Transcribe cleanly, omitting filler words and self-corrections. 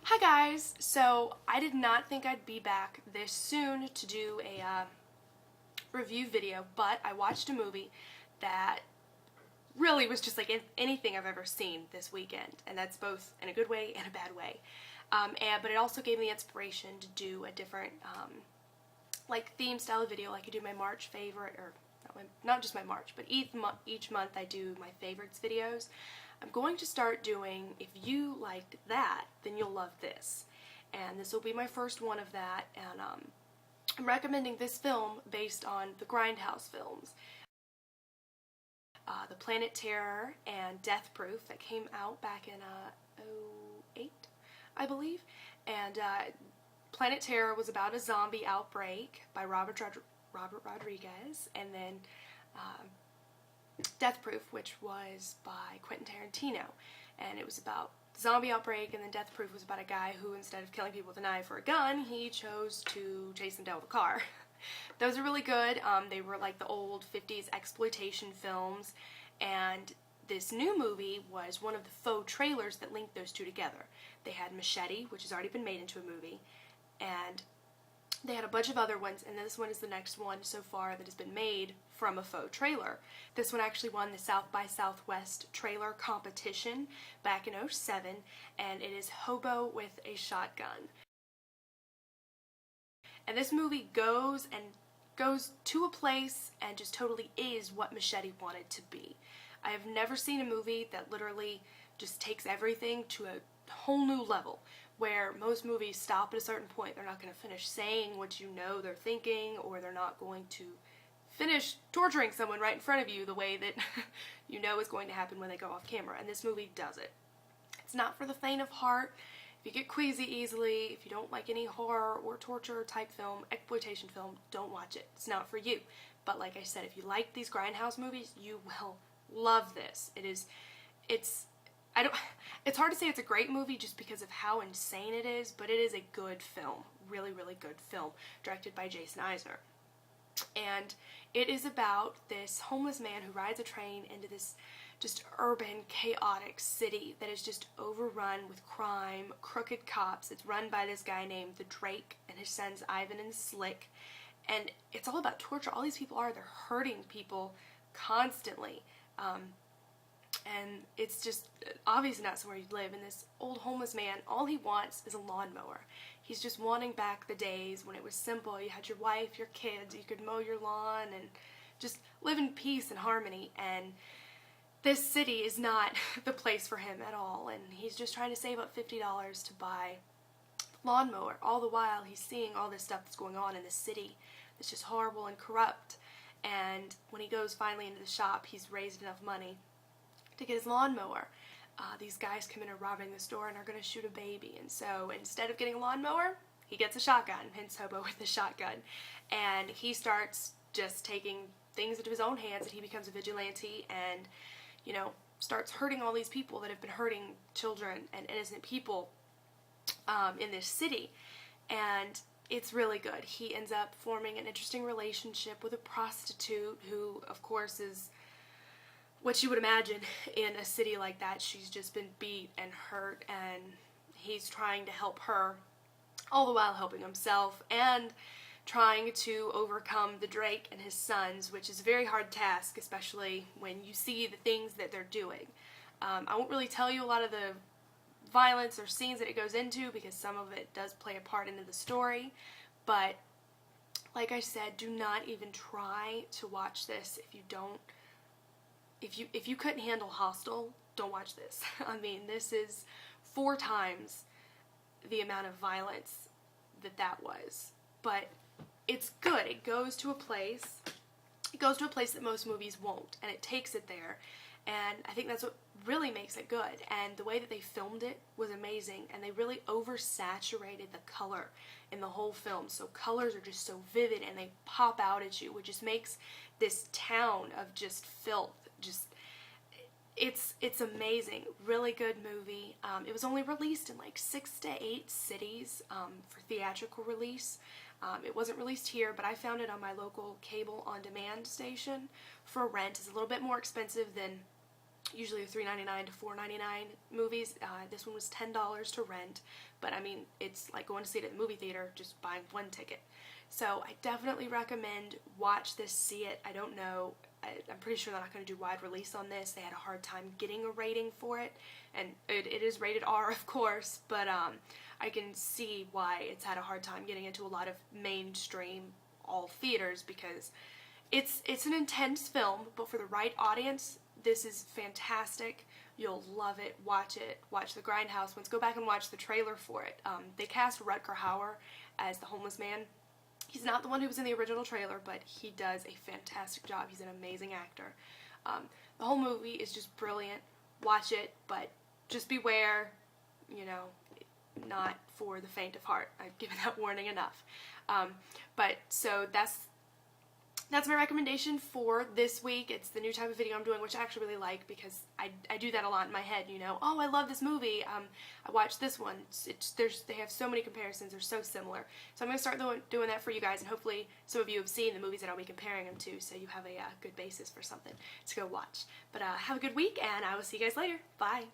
Hi guys! So I did not think I'd be back this soon to do a review video, but I watched a movie that really was just like anything I've ever seen this weekend, and that's both in a good way and a bad way. But it also gave me the inspiration to do a different like theme style video, like I do my March favorite, or not just my March, but each month I do my favorites videos. I'm going to start doing, if you liked that, then you'll love this. And this will be my first one of that, and I'm recommending this film based on the Grindhouse films. The Planet Terror and Death Proof that came out back in '08, I believe. And Planet Terror was about a zombie outbreak by Robert Rodriguez, and then Death Proof, which was by Quentin Tarantino, and it was about the zombie outbreak. And then Death Proof was about a guy who, instead of killing people with a knife or a gun, he chose to chase them down with a car. Those are really good. They were like the old 50s exploitation films, and this new movie was one of the faux trailers that linked those two together. They had Machete, which has already been made into a movie, and they had a bunch of other ones, and this one is the next one so far that has been made from a faux trailer. This one actually won the South by Southwest trailer competition back in '07, and it is Hobo with a Shotgun. And this movie goes to a place and just totally is what Machete wanted to be. I have never seen a movie that literally just takes everything to a whole new level, where most movies stop at a certain point. They're not going to finish saying what you know they're thinking, or they're not going to finish torturing someone right in front of you the way that you know is going to happen when they go off camera. And this movie does it. It's not for the faint of heart. If you get queasy easily, if you don't like any horror or torture type film, exploitation film, don't watch it. It's not for you. But like I said, if you like these Grindhouse movies, you will love this. It's hard to say it's a great movie just because of how insane it is, but it is a good film. Really, really good film, directed by Jason Eisner. And it is about this homeless man who rides a train into this just urban, chaotic city that is just overrun with crime, crooked cops. It's run by this guy named the Drake and his sons Ivan and Slick. And it's all about torture. All these people they're hurting people constantly. And it's just obviously not somewhere you'd live. And this old homeless man, all he wants is a lawnmower. He's just wanting back the days when it was simple. You had your wife, your kids, you could mow your lawn and just live in peace and harmony. And this city is not the place for him at all. And he's just trying to save up $50 to buy a lawnmower. All the while he's seeing all this stuff that's going on in the city that's just horrible and corrupt. And when he goes finally into the shop, he's raised enough money to get his lawnmower. These guys come in and robbing the store and are going to shoot a baby. And so instead of getting a lawnmower, he gets a shotgun, hence Hobo with the shotgun. And he starts just taking things into his own hands, and he becomes a vigilante and, you know, starts hurting all these people that have been hurting children and innocent people in this city. And it's really good. He ends up forming an interesting relationship with a prostitute who, of course, is what you would imagine in a city like that. She's just been beat and hurt, and he's trying to help her, all the while helping himself and trying to overcome the Drake and his sons, which is a very hard task, especially when you see the things that they're doing. I won't really tell you a lot of the violence or scenes that it goes into, because some of it does play a part into the story, but like I said, do not even try to watch this if you don't. If you couldn't handle Hostel, don't watch this. I mean, this is 4 times the amount of violence that was. But it's good. It goes to a place that most movies won't, and it takes it there. And I think that's what really makes it good. And the way that they filmed it was amazing, and they really oversaturated the color in the whole film. So colors are just so vivid and they pop out at you, which just makes this town of just filth it's amazing. Really good movie. It was only released in like 6 to 8 cities for theatrical release. It wasn't released here, but I found it on my local cable on demand station for rent. It's a little bit more expensive than usually $3.99 to $4.99 movies. This one was $10 to rent, but I mean, it's like going to see it at the movie theater, just buying one ticket. So I definitely recommend watch this, see it. I don't know, I'm pretty sure they're not going to do wide release on this. They had a hard time getting a rating for it, and it is rated R, of course, but I can see why it's had a hard time getting into a lot of mainstream all theaters, because it's an intense film, but for the right audience, this is fantastic. You'll love it. Watch it. Watch the Grindhouse ones. Go back and watch the trailer for it. They cast Rutger Hauer as the homeless man. He's not the one who was in the original trailer, but he does a fantastic job. He's an amazing actor. The whole movie is just brilliant. Watch it, but just beware, you know, not for the faint of heart. I've given that warning enough. But so that's my recommendation for this week. It's the new type of video I'm doing, which I actually really like, because I do that a lot in my head, you know. Oh, I love this movie. I watched this one. They have so many comparisons. They're so similar. So I'm going to start doing that for you guys, and hopefully some of you have seen the movies that I'll be comparing them to, so you have a good basis for something to go watch. But have a good week, and I will see you guys later. Bye.